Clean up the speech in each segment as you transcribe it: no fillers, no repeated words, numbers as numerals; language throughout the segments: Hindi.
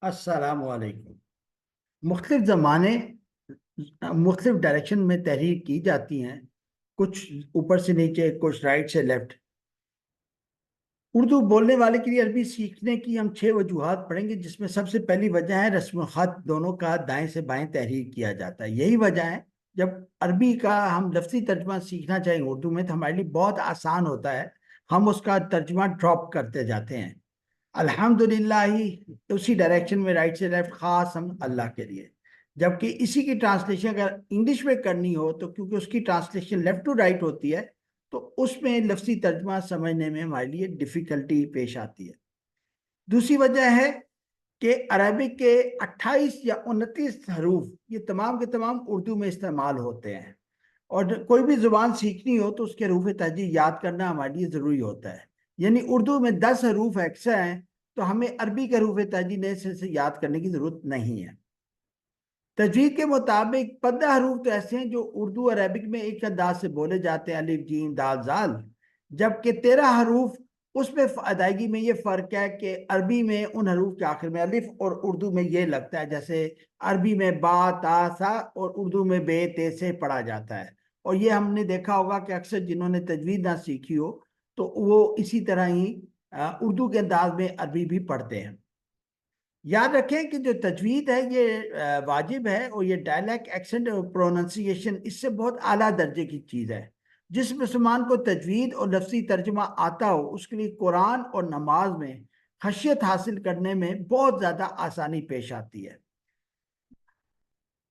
अस्सलामुअलैकुम। मुख्तलिफ ज़माने मुख्तलिफ डायरेक्शन में तहरीर की जाती हैं, कुछ ऊपर से नीचे, कुछ राइट से लेफ्ट। उर्दू बोलने वाले के लिए अरबी सीखने की हम 6 वजूहात पढ़ेंगे, जिसमें सबसे पहली वजह है रस्म ख़त दोनों का दाएं से बाएं तहरीर किया जाता है। यही वजह है जब अरबी का हम लफ्ज़ी तर्जमा सीखना चाहें उर्दू में तो हमारे लिए बहुत आसान होता है, हम उसका तर्जमा ड्रॉप करते जाते हैं। अल्हम्दुलिल्लाह ही उसी डायरेक्शन में राइट से लेफ्ट, खास हम अल्लाह के लिए। जबकि इसी की ट्रांसलेशन अगर इंग्लिश में करनी हो तो क्योंकि उसकी ट्रांसलेशन लेफ्ट टू राइट होती है, तो उसमें लफ्जी तर्जमा समझने में हमारे लिए डिफिकल्टी पेश आती है। दूसरी वजह है कि अरबिक के 28 या 29 हरूफ ये तमाम के तमाम उर्दू में इस्तेमाल होते हैं, और कोई भी जुबान सीखनी हो तो उसके हरूफ तहजी याद करना हमारे लिए ज़रूरी होता है। यानी उर्दू में 10 हरूफ एक्स्ट्रा हैं, तो हमें अरबी के हरूफ तहजी नए सिरे से याद करने की ज़रूरत नहीं है। तजवीद के मुताबिक 15 हरूफ तो ऐसे हैं जो उर्दू और अरबिक में एक अंदाज से बोले जाते हैं, अलिफ जीम दाल जाल। जबकि 13 हरूफ, उसमें अदायगी में ये फ़र्क है कि अरबी में उन हरूफ के आखिर में अलिफ और उर्दू में ये लगता है जैसे अरबी में बा ता सा और उर्दू में बे ते से पढ़ा जाता है। और ये हमने देखा होगा कि अक्सर जिन्होंने तजवीद ना सीखी हो तो वो इसी तरह ही उर्दू के अंदाज में अरबी भी पढ़ते हैं। याद रखें कि जो तजवीद है ये वाजिब है, और ये डायलैक्ट एक्सेंट और प्रोनाउंसिएशन इससे बहुत आला दर्जे की चीज़ है। जिस मुसलमान को तजवीद और लफ्ज़ी तर्जुमा आता हो उसके लिए कुरान और नमाज में खशियत हासिल करने में बहुत ज़्यादा आसानी पेश आती है।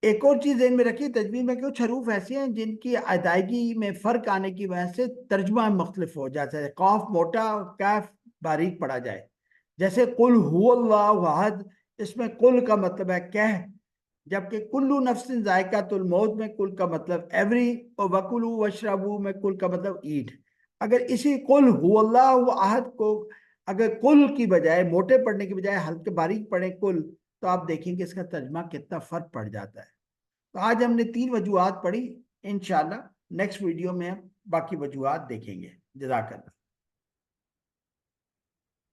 एक और चीज़ ध्यान में रखिए, तजवीद में कुछ हरूफ ऐसे हैं जिनकी अदायगी में फ़र्क आने की वजह से तर्जुमा मुख्तलिफ हो जाता है। कॉफ मोटा और कैफ बारीक पढ़ा जाए। जैसे कुल हुवल्लाहु अहद, इसमें कुल का मतलब है कह, जबकि कुल्लू नफ्सिन जायकातुल मौत में कुल का मतलब एवरी, और वकुलू वशरबू में कुल का मतलब ईट। अगर इसी कुल हुवल्लाहु अहद को अगर कुल की बजाय, मोटे पढ़ने की बजाय हल्के बारीक पढ़े कुल, तो आप देखेंगे इसका तर्जमा कितना फर्क पड़ जाता है। तो आज हमने 3 वजूहात पढ़ी। इंशाल्लाह नेक्स्ट वीडियो में हम बाकी वजूहात देखेंगे। जज़ाकल्लाह।